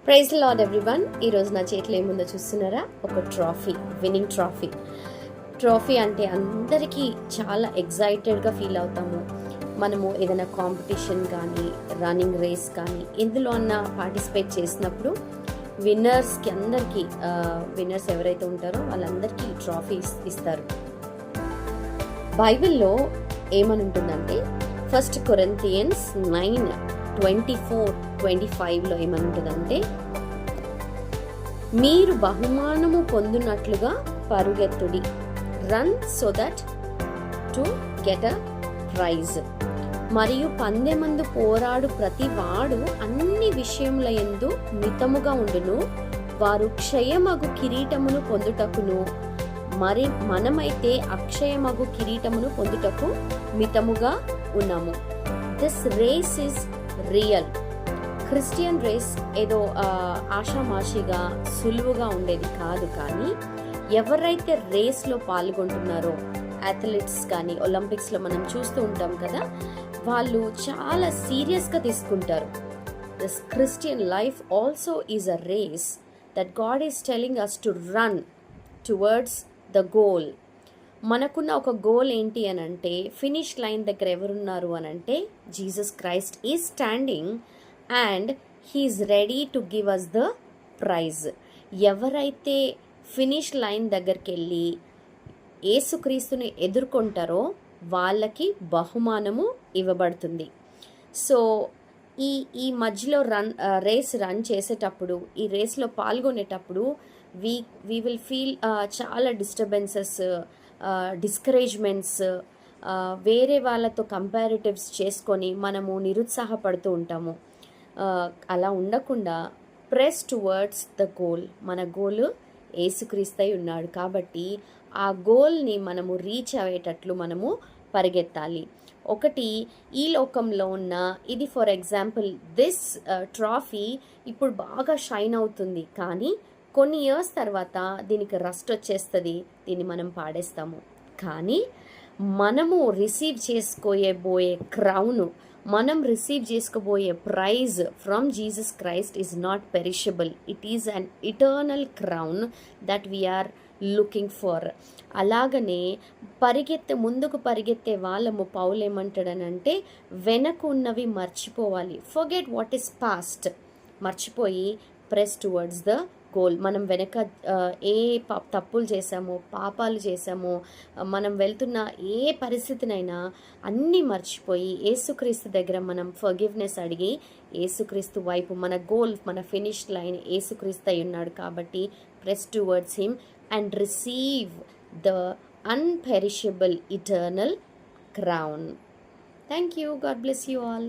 Praise lord everyone. ఈరోజు నా చేతిలో ఏముందో చూస్తున్నారా? ఒక ట్రాఫీ, విన్నింగ్ ట్రాఫీ అంటే అందరికీ చాలా ఎగ్జైటెడ్గా ఫీల్ అవుతాము. మనము ఏదైనా కాంపిటీషన్ కానీ రన్నింగ్ రేస్ కానీ ఎందులో అన్న పార్టిసిపేట్ చేసినప్పుడు విన్నర్స్కి అందరికీ విన్నర్స్ ఎవరైతే ఉంటారో వాళ్ళందరికీ ట్రాఫీ ఇస్తారు. బైబిల్లో ఏమని ఉంటుందంటే 1 Corinthians 9:24-25లో ఏమంటుందంటే, మీరు బహుమానము పొందునట్లుగా పరుగెత్తుడి, run so that to get a prize. మరియు పందెమందు పోరాడు ప్రతి వాడు అన్ని విషయముల యందు మితముగా ఉండును, వారు క్షయమగు కిరీటమును పొందుటకును, మరి మనమైతే అక్షయమగు కిరీటమును పొందుటకు మితముగా ఉన్నాము. This race is real. Christian race ఏదో ఆషామాషిగా సులువుగా ఉండేది కాదు. కానీ ఎవరైతే రేస్లో పాల్గొంటున్నారో, అథ్లెట్స్ కానీ ఒలింపిక్స్లో మనం చూస్తూ ఉంటాం కదా, వాళ్ళు చాలా సీరియస్గా తీసుకుంటారు. This Christian life also is a race that God is telling us to run towards the goal. మనకున్న ఒక గోల్ ఏంటి అని అంటే, ఫినిష్ లైన్ దగ్గర ఎవరున్నారు అని అంటే Jesus Christ is standing and he is ready to give us the prize. ఎవరైతే ఫినిష్ లైన్ దగ్గరికి వెళ్ళి యేసుక్రీస్తుని ఎదుర్కొంటారో వాళ్ళకి బహుమానము ఇవ్వబడుతుంది. సో ఈ మధ్యలో రేస్ రన్ చేసేటప్పుడు, ఈ రేస్లో పాల్గొనేటప్పుడు వీ విల్ ఫీల్ చాలా డిస్టర్బెన్సెస్, డిస్కరేజ్మెంట్స్, వేరే వాళ్ళతో కంపారిటివ్స్ చేసుకొని మనము నిరుత్సాహపడుతూ ఉంటాము. అలా ఉండకుండా ప్రెస్ టువర్డ్స్ ద గోల్. మన గోల్ యేసుక్రీస్తై ఉన్నాడు కాబట్టి ఆ గోల్ని మనము రీచ్ అయ్యేటట్లు మనము పరిగెత్తాలి. ఒకటి, ఈ లోకంలో ఉన్న ఇది ఫర్ ఎగ్జాంపుల్ దిస్ ట్రాఫీ ఇప్పుడు బాగా షైన్ అవుతుంది, కానీ కొన్ని ఇయర్స్ తర్వాత దీనికి రస్ట్ వచ్చేస్తుంది, దీన్ని మనం పాడేస్తాము. కానీ మనము రిసీవ్ చేసుకోబోయే క్రౌన్, మనం రిసీవ్ చేసుకోబోయే prize from Jesus Christ is not perishable. It is an eternal crown that we are looking for. అలాగనే ముందుకు పరిగెత్తే వాళ్ళము పౌలు ఏమంటాడనంటే, వెనక ఉన్నవి మర్చిపోవాలి. Forget what is past. మర్చిపోయి ప్రెస్ టువర్డ్స్ ద గోల్. మనం వెనక ఏ తప్పులు చేసామో, పాపాలు చేసామో, మనం వెళ్తున్న ఏ పరిస్థితినైనా అన్నీ మర్చిపోయి యేసుక్రీస్తు దగ్గర మనం ఫర్గివ్నెస్ అడిగి యేసుక్రీస్తు వైపు, మన గోల్, మన ఫినిష్ లైన్ యేసుక్రీస్తు అయి ఉన్నాడు కాబట్టి press towards him and receive the unperishable eternal crown. Thank you. God bless you all.